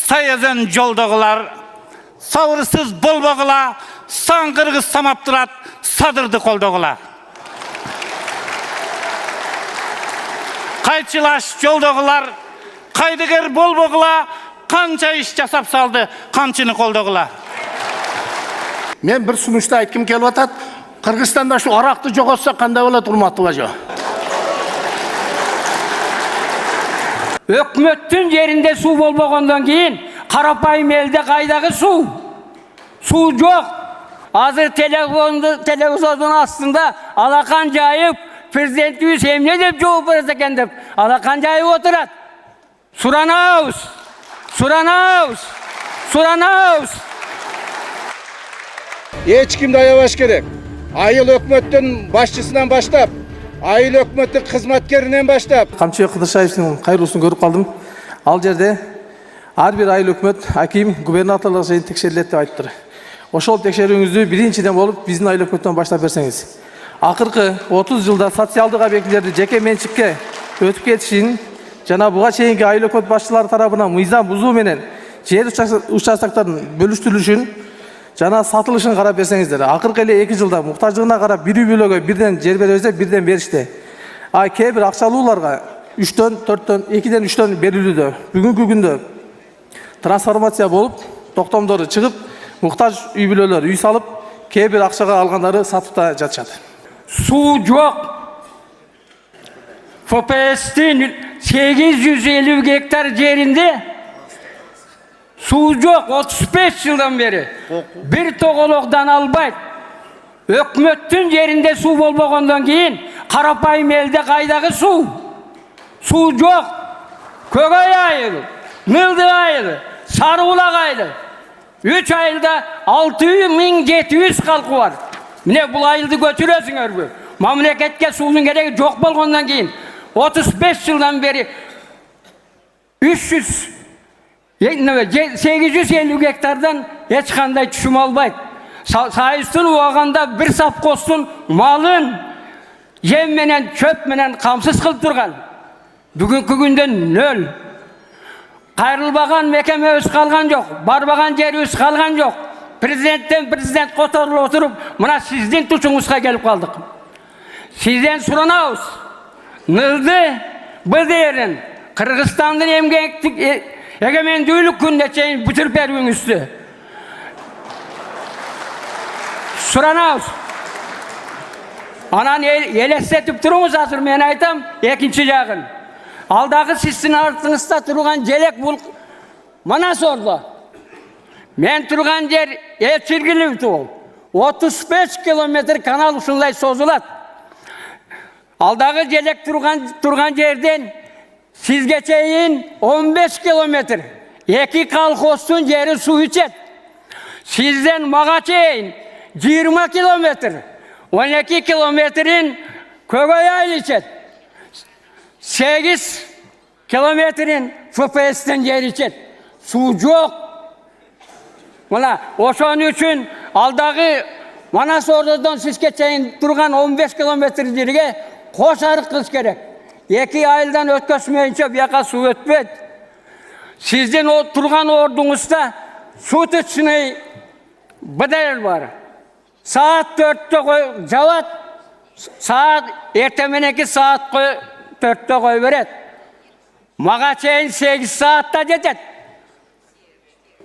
sayazen joldagılar, savrısız bolbagıla, sangırgı samaptırat, sadırdı koldagıla. Kayçılaş joldagılar, kaydıger bolbagıla, kança iş jasap saldı, kançını koldagıla. Men bir sunuşta aytkim kelip atat. Kırgızstanda şu araktı jogotsa kандай bolat urmatlı bajo? Ökmöttün yerinde su bolmagandan keyin karapayım elde kaydağı su. Su yok. Hazır televizyonun aslında alakan cayıp prezidentimiz hem ne dep cevap verirse eкен dep alakan cayıp oturat. Suranaus. Suranaus. Suranaus. Hiç kimde ayabaş gerek. Ayıl ökmöttün başçısından başlap, ayıl ökmöttün hizmetkerinden başlap. Камчыбек Кыдыршаевдин кайрылуусун көрүп калдым. Ал жерде ар бир айыл өкмөт, аким, губернаторлук чейин текшерилет деп айтыптыр. Ошол текшерүүңүздү биринчиден болуп биздин айыл өкмөттөн баштап берсеңиз. Акыркы 30 жылда социалдык объектилерди жеке менчикке өтүп кетишин жана буга чейинки айыл өкмөт башчылары тарабынан мыйзам бузуу менен жер участоктордун бөлүштүрүлүшүн жана сатылышын карап берсеңиздер. Акыркы эле 2 жылда муктаждыгына карап бир үй бүлөгө бирден жер беребиз, бирден беришти. Кээ бир акчалууларга 3-төн, 4-төн, 2-ден 3-төн берилүүдө. Бүгүнкү күндө трансформация болуп, токтомдору чыгып, муктаж үй бүлөлөр үй салып, кээ бир акчага алгандары сатып да жатышат. Su yok. FPS'tin 850 hektar yerinde su yok 35 yıldan beri. Bir toğoluktan albayt. Ökmöttün yerinde su bolmagandan keyin karapayım elde kaydağı su. Su yok. Kögay ayılı, Nıldı ayılı, Sarıulak ayılı. 3 ayılda 6.700 halkı var. Mine bu ayıldı götürüyorsun örgü. Mamleketke suyun gereği yok bolgandan keyin 35 yıldan beri 850 hektardan hiç kanday düşüm albayt. Sayısın uğaganda bir sap kostun malın yem menen çöp menen kamsız kılıp durgan. Bugünkü günden nöl. Kayrılbagan mekememiz kalgan yok. Barbagan yerimiz kalgan yok. Prezidentten prezident kotorlu oturup mına sizden tuçunuzga gelip kaldık. Sizden suranağız. Nıldı bu derin. Kırgızistan'dan egemendiğilik günde çeyin bütün pervin üstü. Suranağız. Anan elestetip durumuz hazır men aytam ikinci yağın. Alдағы sizin altınızda durgan jelek bul mana sordu. Men turgan yer çirgili ol. 35 kilometre kanal uşunlay sozulat. Alдағы jelek turgan yerden siz geçeyin 15 kilometre. 2 kalkosun yeri su içet. Sizden mağa çeyin 20 kilometre. 12 kilometrenin kögay aylı içet. 8 kilometrenin FPS'ten yer içet. Su yok. Mana oşan üçün alдағы Manas ordudan siz geçeyin durgan 15 kilometre yerige koşarık kız gerek. 2 ayıldan ötközmeyince bir yaka su ötmedi. Sizden o turgan ordunuzda su tütsüne bedel var. Saat 4'te cevap, saat ertemeneki saat 4'te koy veret. Mağa çeyin 8 saatte yetet.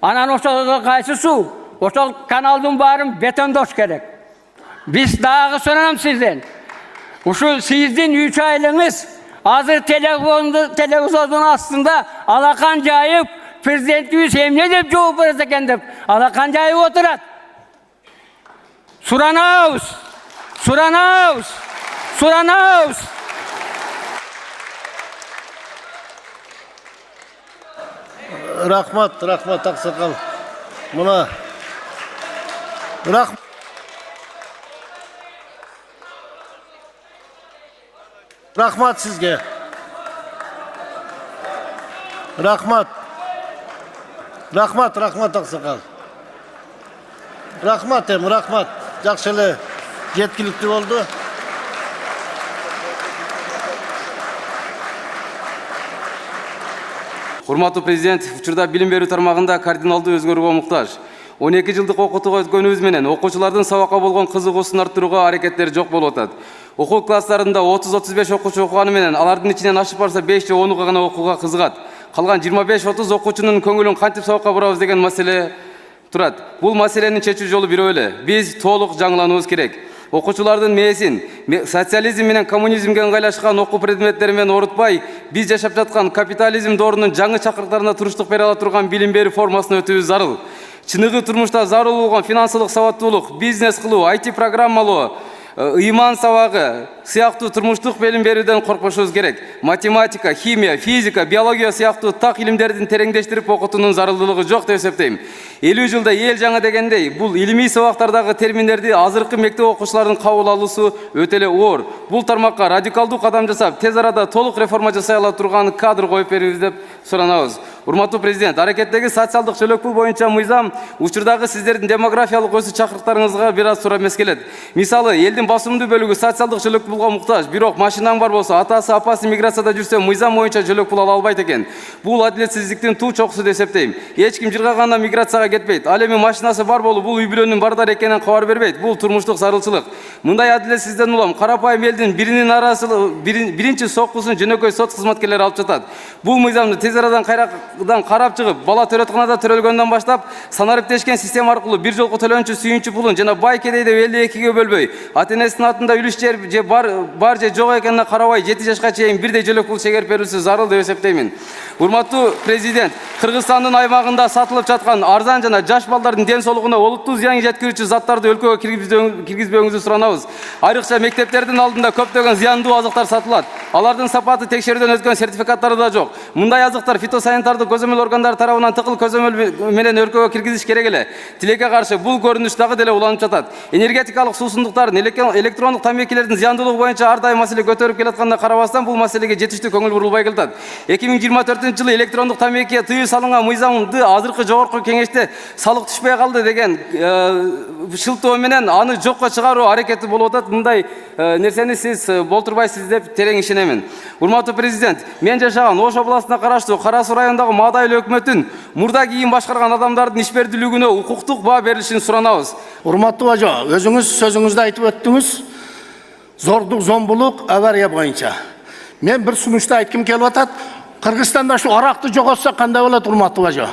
Anan oşalda kaysı su, oşal kanaldan barım beton doş gerek. Biz dağı sorarım sizden. Şu sizin 3 aylığınız hazır televizyonun aslında alakan cayıp prezidentimiz hem ne dep cevap verirse eкен dep alakan cayıp oturat. Suranaus. Suranaus. Suranaus. Rahmat aksakal. Buna rahmat sizge. Rahmat aksakal. Rahmat Жақшылы жеткілікті болды. Урматтуу президент, учурда билим берүү тармагында кардиналдуу өзгөрүүгө муктаж. 12 жылдык окутууга өткөнүбүз менен окуучулардын сабакка болгон кызыгуусун арттырууга аракеттер жок болуп атат. Окуу класстарында 30-35 окуучу окуганы менен алардын ичинен ашып барса 5 же 10 гана окууга кызыгат. Калган 25-30 окуучунун көңүлүн кантип сабакка бурабыз деген маселе турат. Бул маселени чечүү жолу бирөө эле. Биз толук жаңыланыбыз керек. Окуучулардын мээсин социализм менен коммунизмге ыңгайлашкан окуу предметтери менен орутпай, биз жашап жаткан капитализм доорунун жаңы чакырыктарына туруштук бере ала турган билим берүү формасына өтүүбүз зарыл. Чыныгы турмушта зарыл болгон финансылык сабаттуулук, бизнес кылуу, IT программалоо, ыйман сабагы сыяктуу турмуштук билим берүүдөн коркпошубуз керек. Математика, химия, физика, биология сыяктуу так илимдердин тереңдештирип окутуунун зарылдуулугу жок деп эсептейм. 50 жылда эл жаңы дегендей, бул илимий сабактардагы терминдерди азыркы мектеп окуучуларынын кабыл алуусу өтө эле оор. Бул тармакка радикалдуу кадам жасап, тез арада толук реформа жасай ала турган кадр коюп берүүбүз деп суранабыз. Урматтуу президент, аракеттеги социалдык чөлөк пул боюнча мыйзам учурдагы сиздердин демографиялык өсүү чакырыктарыңызга бир аз туура эмес келет. Мисалы, элдин басымдуу бөлүгү социалдык чөлөк пулга муктаж, бирок машинаң бар болсо, атасы, апасы миграцияда жүрсө, мыйзам боюнча чөлөк пул ала албайт экен. Бул адилетсиздиктин туу чокусу деп эсептейм. Эч ким жыргаганда миграцияга кетпейт. Ал эми машинасы бар болуп, бул үй бүлөнүн бардар экенин кабар бербейт. Бул турмуштук зарылчылык. Мындай адилетсизден улам карапайым элдин биринчи соккусун жөнөкөй сот кызматкерлери алып жатат. Бул мыйзамды тез арадан карап чыгып, бала төрөтканада төрөлгөндөн баштап санариптешкен система аркылуу бир жолку төлөнчү сүйүнчү пулун жана бай кедей деп 52-ге бөлбөй, ата-энесинин атында үлүш же бар же жок экенине карабай 7 жашка чейин бирдей жөлөк пул чегерип берүүсү зарыл деп эсептеймин. Урматтуу президент, Кыргызстандын аймагында сатылып жаткан арзан жана жаш балдардын ден соолугуна олуттуу зыян жеткирүүчү заттарды өлкөгө киргизбөөңүздү суранабыз. Айрыкча мектептердин алдында көптөгөн зыяндуу азыктар сатылат. Алардын сапаты текшерүүдөн өткөн сертификаттары да жок. Мындай азыктар фитосанитардык көзөмөл органдары тарабынан тыкыл көзөмөл менен өлкөгө киргизиш керек эле. Тилекке каршы бул көрүнүш дагы деле уланып жатат. Энергетикалык суусундуктардын, электрондук тамекилердин зыяндуулугу боюнча ар дайым маселе көтөрүп келатканына карабастан, бул маселеге жетиштүү көңүл бурулбай келатат. 2024-жылы электрондук тамекиге тыюу салынган мыйзамды азыркы жогорку кеңеште салык түшпөй калды деген шылтоо менен аны жокко чыгаруу аракети болуп атат. Мындай нерсени сиз болтурбайсыз деп терең ишенемин. Урматтуу президент, мен жашаган Ош областына караштуу Кара Суу районундагы Маадайлы өкмөтүн мурда кийин башкарган адамдардын ишбердүүлүгүнө укуктук баа берилишин суранабыз. Урматтуу ажо, өзүңүз сөзүңүздө айтып өттүңүз. Зордук, зомбулук, авария боюнча. Мен бир сунушту айткым келип атат. Кыргызстанда şu аракты жоготса кандай болот, урматтуу ажо?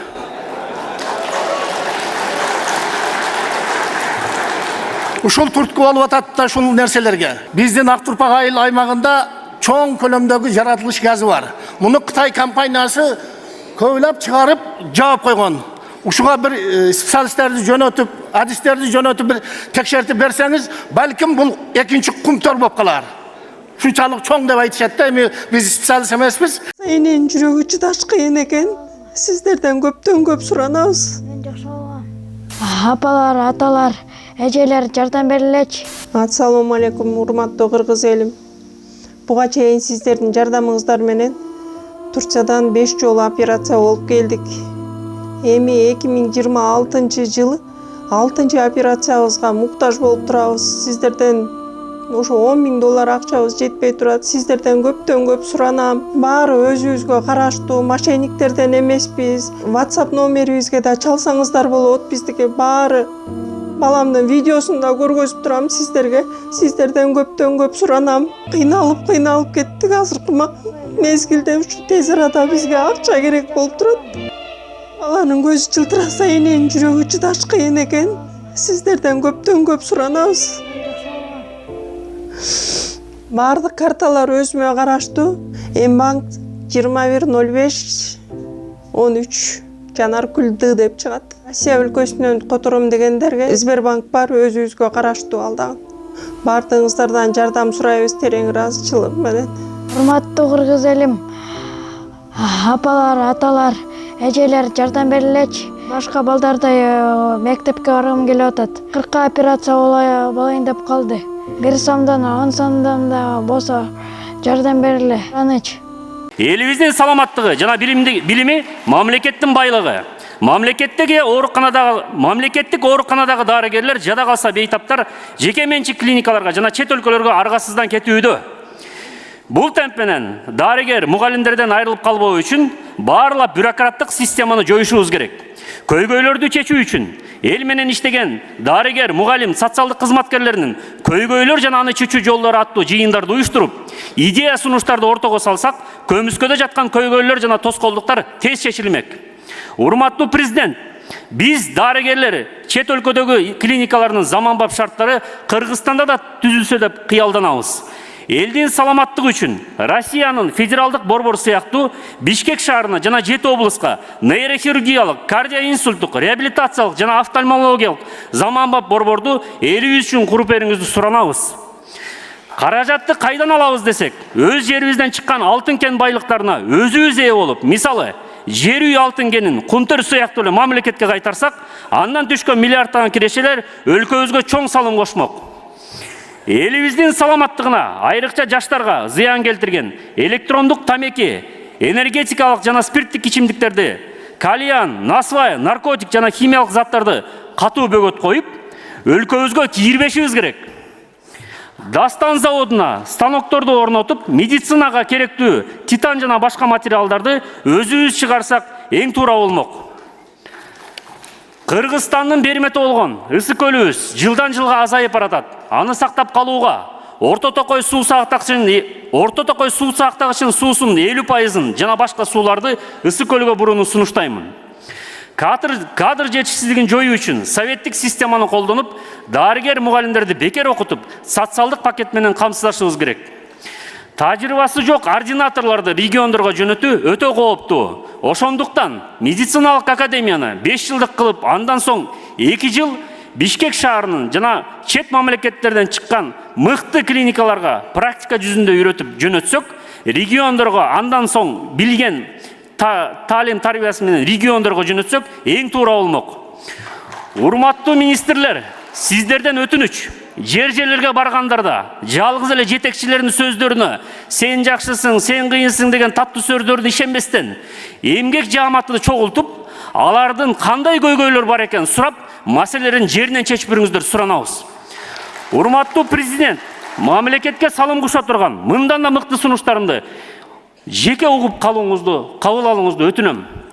Ушул туртку болуп атат да ушул нерселерге. Биздин Ак Турпак айыл аймагында чоң көлөмдөгү жаратылыш газы бар. Муну Кытай компаниясы көйлөп чыгарып жаап койгон. Ушуга бир специалисттерди жөнөтүп, адистерди жөнөтүп бир текшертип берсеңиз, балким бул экинчи кумтор болуп калар. Шунчалык чоң деп айтышат да, эми биз специалист эмеспиз. Энен жүрөгү чыдаш кыйын экен. Сиздерден көптөн көп суранабыз. Апалар, аталар, эжелер жардам берилечи. Ассалому алейкум, урматтуу кыргыз элим. Буга чейин сиздердин жардамыңыздар менен Турциядан 5 жолу операция болуп келдик. Эми 2026 жылы 6-чы операциябызга муктаж болуп турабыз. Сиздерден ошо $10.000 акчабыз жетпей турат. Сиздерден көптөн көп суранам. Баары өзүбүзгө караштуу, мошенниктерден эмеспиз. WhatsApp номерибизге да чалсаңыздар болот. Биздики баары баламдын видеосун да көргөзүп турам сиздерге. Сиздерден көптөн көп суранам. Кыйналып кеттик азыркы мезгилде. Ушу тез арада бизге акча керек болуп турат. Баланын көзү жылтыраса, эненин жүрөгү чыдаш кыйын экен. Сиздерден көптөн көп суранабыз. Бардык карталар өзүмө караштуу. Мбанк 210513 Жанаркүл Д деп чыгат. Россия өлкөсүнөн котором дегендерге Сбербанк бар, өзүбүзгө караштуу алдагы. Бардыгыңыздардан жардам сурайбыз терең ыраазычылык менен. Урматтуу кыргыз элим, апалар, аталар, эжелер жардам берилечи. Башка балдардай мектепке баргым келип атат. 40 операция болайын деп калды. 1 сомдон 10 сомдон да болсо жардам бериле. Элибиздин саламаттыгы жана билими мамлекеттин байлыгы. Мамлекеттик ооруканадагы дарыгерлер жада калса бейтаптар жеке менчик клиникаларга жана чет өлкөлөргө аргасыздан кетүүдө. Бул темп менен дарыгер мугалимдерден айрылып калбоо үчүн баарлап бюрократтык системаны жоюшубуз керек. Көйгөйлөрдү чечүү үчүн эл менен иштеген дарыгер, мугалим, социалдык кызматкерлеринин көйгөйлөр жана аны чечүү жолдору аттуу жыйындарды уюштуруп, идея сунуштарды ортого салсак, көмүскөдө жаткан көйгөйлөр жана тоскоолдуктар тез чечилмек. Урматтуу президент, биз дарыгерлер чет өлкөдөгү клиникалардын заманбап шарттары Кыргызстанда да түзүлсө деп кыялданабыз. Элдин саламаттыгы үчүн Россиянын федералдык борбору сыяктуу Бишкек шаарына жана 7 облуска нейрохирургиялык, кардиоинсульттук, реабилитациялык жана офтальмологиялык заманбап борборду элибиз үчүн куруп бериңизди суранабыз. Каражатты кайдан алабыз десек, өз жерибизден чыккан алтын кен байлыктарына өзүбүз ээ болуп, мисалы, жер үй алтын кенин Кунтөр сыяктуу эле мамлекетке кайтарсак, андан түшкөн миллиарддаган кирешелер өлкөбүзгө чоң салым кошмок. Элибиздин саламаттыгына, айрыкча жаштарга зыян келтирген электрондук тамеки, энергетикалык жана спирттик ичимдиктерди, кальян, насвай, наркотик жана химиялык заттарды катуу бөгөт коюп, өлкөбүзгө кирбешибиз керек. Дастан заводуна станокторду орнотуп, медицинага керектүү титан жана башка материалдарды өзүбүз чыгарсак эң туура болмок. Кыргызстандын бермети болгон ысык көлүбүз жылдан жылга азайып баратат. Аны сактап калууга Орто Токой суу сактагычын суусунун 50%-ын жана башка сууларды ысык көлгө бурууну сунуштаймын. Кадр жетишсиздигин жоюу үчүн советтик системаны колдонуп, дарыгер мугалимдерди бекер окутуп, социалдык пакет менен камсыздашыбыз керек. Тажрыйбасы жок ординаторлорду региондорго жөнөтүү өтө кооптуу. Ошондуктан медициналык академияны 5 жылдык кылып, андан соң 2 жыл Бишкек шаарынын жана чет мамлекеттерден чыккан мыкты клиникаларга практика жүзүндө үйрөтүп жөнөтсөк, региондорго андан соң билген талим тарбиясы менен региондорго жөнөтсөк эң туура болмок. Урматтуу министрлер, сиздерден өтүнүч, жерлерге баргандарда жалгыз эле жетекчилердин сөздөрүнө сен жакшысың, сен кыйынсың деген таттуу сөздөрдү ишенбестен, эмгек жааматты чогултуп, алардын кандай көйгөйлөр бар экен сурап, маселелерин жеринен чечип бериңиздер суранабыз. Урматтуу президент, мамлекетке салым куша турган мындан да мыкты сунуштарымды жеке угуп кабыл алууңузду өтүнөм.